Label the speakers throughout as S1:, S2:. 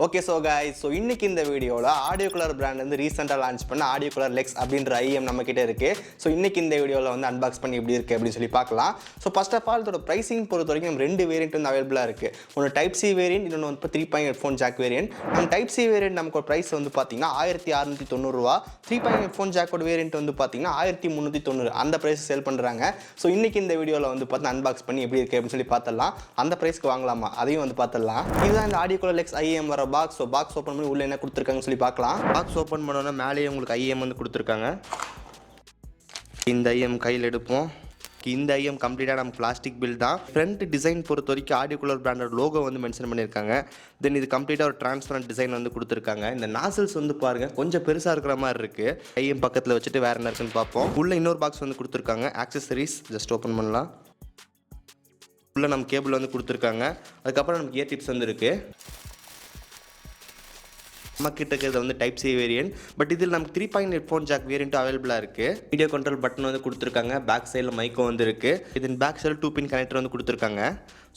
S1: Okay, so guys, இன்னைக்கு இந்த வீடியோல Audiocular brand வந்து ரீசன்ட்டா லான்ச் பண்ண Audiocular LEX அப்படிங்கற IEM நம்ம கிட்ட இருக்கு. சோ இன்னைக்கு இந்த வீடியோல வந்து அன்பாக்ஸ் பண்ணி எப்படி இருக்கு அப்படி சொல்லி பார்க்கலாம். சோ ஃபர்ஸ்ட் ஆஃப் ஆல் இதோட பிரைசிங் பொறுத்தவரைக்கும் ரெண்டு வேரியன்ட் வந்து அவேலபிளா இருக்கு. ஒன்னு டைப் C வேரியன்ட், இன்னொன்னு வந்து 3.8 ஹெட்ஃபோன் ஜாக் வேரியன்ட். நம்ம டைப் C வேரியன்ட் நமக்கு பிரைஸ் வந்து பாத்தீங்கன்னா 1690 ரூபாய். 3.8 ஹெட்ஃபோன் ஜாக்கோட வேரியன்ட் வந்து பாத்தீங்கன்னா 1390 அந்த பிரைஸ் சேல் பண்றாங்க. சோ இன்னைக்கு இந்த வீடியோல வந்து பார்த்தா அன்பாக்ஸ் பண்ணி எப்படி இருக்கு அப்படி சொல்லி பார்த்தறலாம். அந்த பிரைஸ்க்கு வாங்கலாமா அதையும் வந்து பார்த்தறலாம். இதுதான் இந்த Audiocular LEX IEM வர பாக்ஸ். So box open பண்ணி உள்ள என்ன கொடுத்திருக்காங்கன்னு சொல்லி பார்க்கலாம். பாக்ஸ் ஓபன் பண்ணோம்னா மேலேயே உங்களுக்கு IEM வந்து கொடுத்திருக்காங்க. இந்த IEM கையில் எடுப்போம். இந்த IEM கம்ப்ளீட்டா நம்ம பிளாஸ்டிக் பில்ட் தான். ஃப்ரண்ட் டிசைன் பொறுத்த வரைக்கும் Audiocular பிராண்டட் லோகோ வந்து மென்ஷன் பண்ணிருக்காங்க. தென் இது கம்ப்ளீட்டா ஒரு டிரான்ஸ்பரன்ட் டிசைன் வந்து கொடுத்திருக்காங்க. இந்த நாசல்ஸ் வந்து பாருங்க கொஞ்சம் பெருசா இருக்கிற மாதிரி இருக்கு. IEM பக்கத்துல வச்சுட்டு வேற என்ன இருக்குன்னு பார்ப்போம். உள்ள இன்னொரு பாக்ஸ் வந்து கொடுத்திருக்காங்க. ஆக்சஸரீஸ் ஜஸ்ட் ஓபன் பண்ணலாம். உள்ள நம்ம கேபிள் வந்து கொடுத்திருக்காங்க. அதுக்கு அப்புறம் நமக்கு இயர் டிப்ஸ் வந்து இருக்கு. நம்மக்கிட்ட இருக்கிறது வந்து டைப் C வேரியன்ட், பட் இதில் நமக்கு 3.8 ஹெட்ஃபோன் ஜாக் வேரியன்ட் அவைலபிளாக இருக்குது. வீடியோ கண்ட்ரோல் பட்டன் வந்து கொடுத்துருக்காங்க. பேக் சைடில் மைக்கும் வந்து இருக்குது. இதன் பேக் சைடில் 2 பின் கனெக்டர் வந்து கொடுத்துருக்காங்க.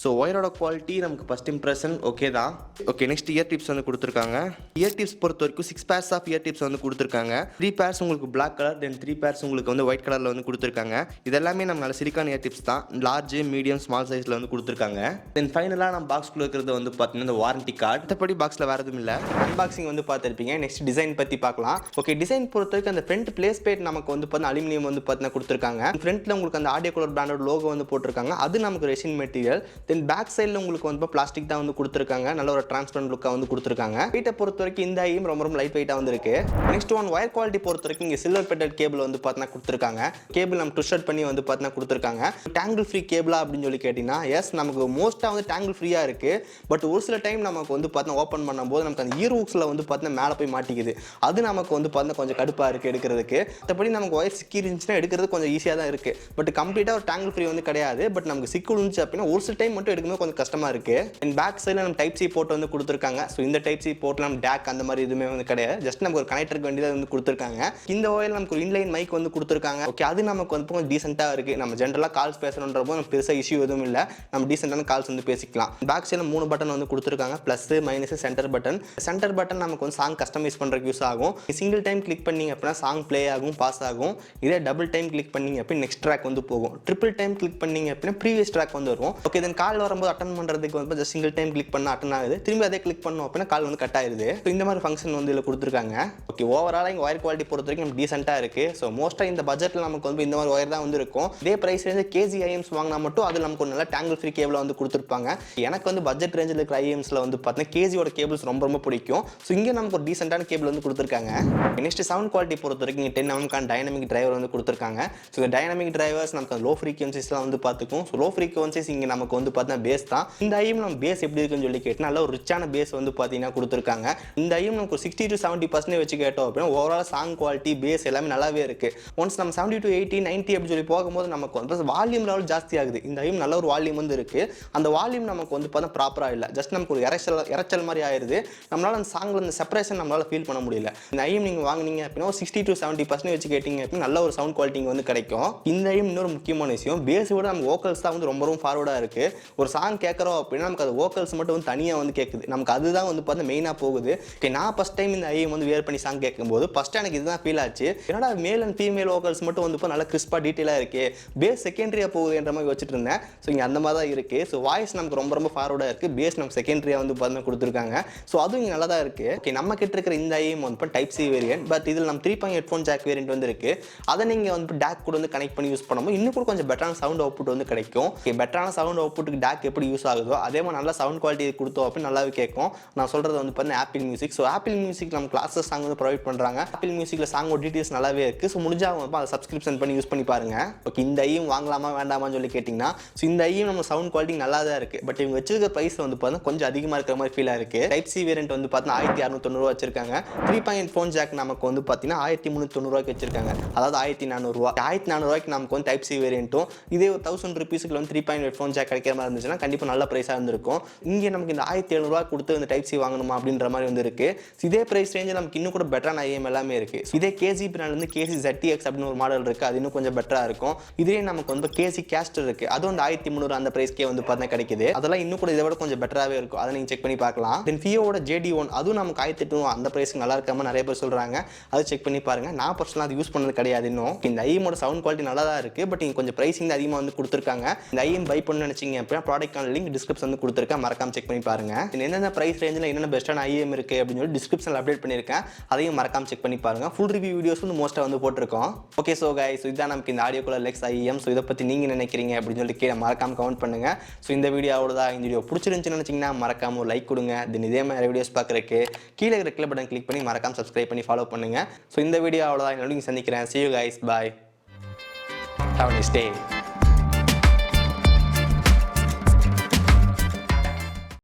S1: ஸோ ஒயரோட குவாலிட்டி நமக்கு ஃபஸ்ட் இம்ப்ரெஷன் ஓகே தான். ஓகே, நெக்ஸ்ட் இயர் டிப்ஸ் வந்து கொடுத்துருக்காங்க. இயர் டிப்ஸ் பொறுத்த வரைக்கும் 6 பேர்ஸ் ஆஃப் இயர் டிப்ஸ் வந்து கொடுத்துருக்காங்க. 3 பேர்ஸ் உங்களுக்கு பிளாக் கலர், தென் 3 பேர்ஸ் உங்களுக்கு வந்து ஒயிட் கலரில் வந்து கொடுத்துருக்காங்க. இதெல்லாமே நம்ம நல்ல சிலிக்கான் இயர் டிப்ஸ் தான். லார்ஜ், மீடியம், ஸ்மால் சைஸில் வந்து கொடுத்துருக்காங்க. தென் ஃபைனலாக நம்ம பாக்ஸ்குள்ளே இருக்கிறது வந்து பார்த்தீங்கன்னா இந்த வாரண்டி கார்டு. மற்றபடி பாக்ஸில் வேறு எதுவும் இல்லை. அன்பாக்சிங் வந்து பார்த்துருப்பீங்க. நெக்ஸ்ட் டிசைன் பற்றி பார்க்கலாம். ஓகே, டிசைன் பொறுத்த வரைக்கும் அந்த ஃப்ரண்ட் பிளேஸ் பிளேட் நமக்கு வந்து பார்த்தீங்கன்னா அலுமினியம் வந்து பார்த்தீங்கன்னா கொடுத்துருக்காங்க. ஃப்ரண்ட்டில் உங்களுக்கு அந்த Audiocular பிராண்டோட லோகோ வந்து போட்டிருக்காங்க. அது நமக்கு ரெசின் மெட்டீரியல். தென் பேக் சைடில் உங்களுக்கு வந்து பிளாஸ்டிக் தான் வந்து கொடுத்துருக்காங்க. நல்ல ஒரு டிரான்ஸ்பரண்ட் லுக்காக வந்து கொடுத்துருக்காங்க. வெயிட்டை பொறுத்த வரைக்கும் இந்த IEM ரொம்ப லைட் வெயிட்டாக வந்து இருக்கு. நெக்ஸ்ட் ஒன் ஒயர் குவாலிட்டி பொறுத்த வரைக்கும் இங்கே சில்வர் பெட்டட் கேபிள் வந்து பார்த்தீங்கன்னா கொடுத்துருக்காங்க. கேபிள் நம்ம ட்விஸ்ட் பண்ணி வந்து பார்த்தீங்கன்னா கொடுத்துருக்காங்க. டேங்கிள் ஃப்ரீ கேபிளா அப்படின்னு சொல்லி கேட்டிங்கன்னா எஸ், நமக்கு மோஸ்ட்டாக வந்து டேங்கிள் ஃப்ரீயாக இருக்கு. பட் ஒரு சில டைம் நமக்கு வந்து பார்த்தீங்கன்னா ஓப்பன் பண்ணும்போது நமக்கு அந்த இயர் ஹூக்ஸில் வந்து பார்த்தீங்கன்னா மேலே போய் மாட்டிக்குது. அது நமக்கு வந்து பார்த்தீங்கன்னா கொஞ்சம் கடுப்பாக இருக்குது எடுக்கிறதுக்கு. மற்றபடி நமக்கு ஒயர் சிக்கி இருந்துச்சுன்னா எடுக்கிறது கொஞ்சம் ஈஸியாக தான் இருக்குது. பட் கம்ப்ளீட்டாக ஒரு டேங்கிள் ஃப்ரீ வந்து கிடையாது. பட் நமக்கு சிக்கு இருந்துச்சு அப்படின்னா ஒரு சில டைம் மட்டும் எடுக்கும்போது கொஞ்சம் கஷ்டமாக இருக்குது. பேக் சைடில் நம்ம டைப் C போர்ட் வந்து கொடுத்துருக்காங்க. ஸோ இந்த டைப் C போர்ட்டில் நம்ம டேக் அந்த மாதிரி எதுவுமே வந்து கிடையாது. ஜஸ்ட் நமக்கு ஒரு கனெக்டருக்கு வேண்டியதாக வந்து கொடுத்துருக்காங்க. இந்த ஒயரில் நமக்கு ஒரு இன்லைன் மைக் வந்து கொடுத்துருக்காங்க. ஓகே, அது நமக்கு வந்து கொஞ்சம் டீசெண்டாக இருக்குது. நம்ம ஜென்ரலாக கால்ஸ் பேசணுன்றப்போ நம்ம பெருசாக இஷ்யூ எதுவும் இல்லை. நம்ம டீசெண்டான கால்ஸ் வந்து பேசிக்கலாம். பேக் சைடில் 3 பட்டன் வந்து கொடுத்துருக்காங்க. Plus, minus, centre button. Centre button நமக்கு வந்து சாங் கஸ்டமைஸ் பண்ணுறதுக்கு யூஸ் ஆகும். சிங்கிள் டைம் கிளிக் பண்ணிங்க அப்படின்னா சாங் ப்ளே ஆகும், பாஸ் ஆகும். இதே டபுள் டைம் கிளிக் பண்ணிங்க அப்படின்னா நெக்ஸ்ட் ட்ராக் வந்து போகும். ட்ரிபிள் டைம் கிளிக் பண்ணிங்க அப்படின்னா ப்ரீவியஸ் ட்ராக் வந்து வரும். ஓகே, தென் கால் வரும்போது அட்டன் பண்ணுறதுக்கு வந்து ஜஸ்ட் சிங்கிள் டைம் கிளிக் பண்ண அட்டன் ஆகுது. திரும்பி அதே கிளிக் பண்ணோம் அப்படின்னா கால் வந்து கட் ஆயிருது. ஸோ இந்த மாதிரி ஃபங்க்ஷன் வந்து இதில் கொடுத்துருக்காங்க. ஓகே, ஓவராலாக இங்கே ஒயர் குவாலிட்டி பொறுத்த வரைக்கும் நம்ம டீசெண்டாக இருக்குது. ஸோ மோஸ்ட்டாக இந்த பட்ஜெட்டில் நமக்கு வந்து இந்த மாதிரி ஒயர் தான் வந்து இருக்கும். இதே ப்ரைஸ் ரேஞ்சு KZ-IEMs வாங்கினா மட்டும் அது நமக்கு ஒரு நல்ல டேங்கிள் ஃப்ரீ கேபிள் வந்து கொடுத்துருப்பாங்க. எனக்கு வந்து பட்ஜெட் ரேஞ்சில் இருக்கிற IEMஸில் வந்து பார்த்தீங்கன்னா KZ-ஓட கேபிள்ஸ் ரொம்ப பிடிக்கும். ஸோ இங்கே நமக்கு ஒரு டீசெண்டான கேபிள் வந்து கொடுத்துருக்காங்க. நெக்ஸ்ட் சவுண்ட் குவாலிட்டி பொறுத்த வரைக்கும் 10 mm டைனமிக் டிரைவர் வந்து கொடுத்துருக்காங்க. ஸோ இந்த டைனமிக் டிரைவர்ஸ் நமக்கு லோ ஃப்ரீக்வன்சிஸ்லாம் வந்து பார்த்துக்கும். ஸோ லோ ஃப்ரீக்வன்சிஸ் இங்கே நமக்கு வந்து பார்த்தீங்கன்னா பேஸ் தான். இந்த IEM நம்ம பேஸ் எப்படி இருக்குன்னு சொல்லி கேட்டு நல்ல ஒரு ரிச்சான பேஸ் வந்து பார்த்தீங்கன்னா கொடுத்துருக்காங்க. இந்த IEM நமக்கு 60 to 70% வச்சு கேட்டோம் அப்படின்னா ஓவரால் சாங் குவாலிட்டி பேஸ் எல்லாமே நல்லாவே இருக்கு. ஒன்ஸ் நம்ம 70 to 80, 90 அப்படி சொல்லி போகும்போது நமக்கு வந்து வால்யூம் லெவல் ஜாஸ்தி ஆகுது. இந்த IEM நல்ல ஒரு வால்யூம் வந்து இருக்கு. அந்த வால்யூம் நமக்கு வந்து பார்த்தா ப்ராப்பராக இல்லை. ஜஸ்ட் நமக்கு ஒரு இறைச்சல் மாதிரி ஆயிடுது. நம்மளால அந்த சாங்ல இந்த செப்பரேஷன் நம்மளால ஃபீல் பண்ண முடியல. இந்த IEM நீங்கள் வாங்கினீங்க அப்படின்னா 60 to 70% வச்சு கேட்டீங்க அப்படின்னா நல்ல ஒரு சவுண்ட் குவாலிட்டி வந்து கிடைக்கும். இந்த IEM இன்னொரு முக்கியமான விஷயம், பேஸ் விட நம்ம வோக்கல்ஸ் தான் வந்து ரொம்ப ஃபார்வர்டாக இருக்கு. ஒரு சாங் கேட்குறோம் அப்படின்னா நமக்கு அது வோக்கல்ஸ் மட்டும் வந்து தனியாக வந்து கேட்குது. நமக்கு அதுதான் வந்து பார்த்தா மெயினாக போகுது. நான் ஃபஸ்ட் டைம் இந்த IEM வந்து வேர் பண்ணி சாங் கேட்கும்போது ஃபஸ்ட் எனக்கு இதுதான் ஃபீல் ஆச்சு. என்னடா மேல் அண்ட் ஃபீமேல் வோக்கல்ஸ் மட்டும் வந்து நல்லா கிறிஸ்பாக டீட்டெயிலாக இருக்கு, பேஸ் செகண்டரியாக போகுதுன்ற மாதிரி வச்சுட்டு இருந்தேன். ஸோ இங்கே அந்த மாதிரி தான் இருக்குது. ஸோ வாய்ஸ் நமக்கு ரொம்ப ஃபார்வர்டாக இருக்குது. பேஸ் நமக்கு செகண்டரியாக வந்து பார்த்தா கொடுத்துருக்காங்க. ஸோ அதுவும் இங்கே நல்லா தான் இருக்குது. ஓகே, நம்ம கிட்ட இருக்கிற இந்த IEM வந்து டைப் C வேரியன்ட். பட் இதில் நம்ம 3.8 ஹெட்ஃபோன் ஜாக் வேரியன்ட் வந்து இருக்குது. அதை நீங்கள் வந்து டேக் கூட வந்து கனெக்ட் பண்ணி யூஸ் பண்ணும்போது இன்னும் கூட கொஞ்சம் பெட்டரான சவுண்ட் அவுட்புட் வந்து கிடைக்கும். ஓகே, பெட்டரான சவுண்ட் அவுட்புட்டுக்கு டேக் எப்படி யூஸ் ஆகுதோ அதே மாதிரி நல்ல சவுண்ட் குவாலிட்டி கொடுத்தோம் அப்படின்னு நல்லாவே கேட்கும். நான் சொல்கிறது வந்து பார்த்தீங்கன்னா apple music. So apple music நம்ம கிளாஸஸ் சாங் வந்து ப்ரொவைட் பண்ணுறாங்க. ஆப்பிள் மியூசிக்கில் சாங்கோட டீட்டெயில்ஸ் நல்லாவே இருக்குது. ஸோ முடிஞ்சால் வந்து அதை சப்ஸ்கிரிப்ஷன் பண்ணி யூஸ் பண்ணி பாருங்க. ஓகே, இந்த IEM வாங்கலாமா வேண்டாமான்னு சொல்லி கேட்டிங்கன்னா ஸோ இந்த IEM நம்ம சவுண்ட் குவாலிட்டி நல்லா தான் இருக்குது. பட் இவங்க வச்சிருக்க ப்ரைஸ் வந்து பார்த்தீங்கன்னா கொஞ்சம் அதிகமாக இருக்கிற மாதிரி ஃபீலாக இருக்குது. டைப் C வேரியன்ட் வந்து பார்த்தீங்கன்னா 1690 ரூபா வச்சிருக்காங்க. 3.8 ஃபோன் ஜாக் நமக்கு வந்து பார்த்தீங்கன்னா 1390 ரூபாய்க்கு வச்சிருக்காங்க. அதாவது 1400 ரூபா. 1400 ரூபாய்க்கு நமக்கு வந்து டைப் C வேரியன்ட்டும் இதே ஒரு 1000 ருபீஸ்க்கு வந்து 3.8 ஃபோன் ஜாக் கிடைக்கிற மாதிரி இருந்துச்சுன்னா கண்டிப்பாக நல்ல ப்ரைஸாக இருந்திருக்கும். இங்கே நமக்கு இந்த 1700 கொடுத்து இந்த டைப் சி வாங்கணுமா அப்படின்ற மாதிரி வந்து இருக்கு. இதே ப்ரைஸ் ரேஞ்சில் நமக்கு இன்னும் கூட பெட்டரான ஐஎம் எல்லாமே இருக்கு. இதே கேஜி பிராண்ட் வந்து KZ-EDCX அப்படின்னு ஒரு மாடல் இருக்கு, அது இன்னும் கொஞ்சம் பெட்டரா இருக்கும். இதே நமக்கு வந்து Castor இருக்கு, அது வந்து 1300 அந்த பிரைஸ்க்கே வந்து பார்த்தா கிடைக்குது. அதெல்லாம் இன்னும் கூட இதை விட கொஞ்சம் பெட்டராகவே இருக்கும், அதை நீங்கள் செக் பண்ணி பார்க்கலாம். தென் ஃபியோட JD1 அதுவும் நமக்கு 1800 அந்த பிரைஸ்க்கு நல்லா இருக்காம நிறைய பேர் சொல்றாங்க, அது செக் பண்ணி பாருங்க. நான் பர்சனலாக அது யூஸ் பண்ணது கிடையாது இன்னும். இந்த ஐஎமோட சவுண்ட் குவாலிட்டி நல்லா தான் இருக்கு, பட் இங்கே கொஞ்சம் பிரைசிங் அதிகமாக வந்து கொடுத்துருக்காங்க. இந்த ஐஎம் பை பண்ணணும்னு நினைச்சீங்க அப்படின்னா ப்ராடக்டான லிங்க் டிஸ்கிரிப்ஷன் வந்து கொடுத்துருக்கேன், மறக்காம செக் பண்ணி பாருங்க. என்னென்ன பிரைஸ் ரேஞ்சில் என்னென்ன பெஸ்ட்டான ஐஎம் இருக்கு அப்படின்னு சொல்லி டிஸ்கிரிப்ஷனில் அப்டேட் பண்ணியிருக்கேன், அதையும் மறக்காம செக் பண்ணி பாருங்க. ஃபுல் ரிவ்யூ வீடியோஸ் வந்து மோஸ்ட்டாக வந்து போட்டிருக்கோம். ஓகே ஸோ கைஸ், இதுதான் நமக்கு இந்த Audiocular LEX IEM. ஸோ இதை பற்றி நீங்கள் நினைக்கிறீங்க அப்படின்னு சொல்லி கீழே மறக்காம கமெண்ட் பண்ணுங்க. ஸோ இந்த வீடியோ அவ்வளோதான். இந்த வீடியோ பிடிச்சிருந்துச்சுன்னு நினச்சிங்கன்னா மறக்காம ஒரு லைக் கொடுங்க. தென் இதே மாதிரி வீடியோஸ் பார்க்குறதுக்கு கீழே இருக்கிற கிளிக் பட்டன் கிளிக் பண்ணி மறக்காம சப்ஸ்கிரைப் பண்ணி ஃபாலோ பண்ணுங்க. ஸோ இந்த வீடியோ அவ்வளோதான். இன்னொரு சந்திக்கிறேன். See you guys. Bye. Have a nice day.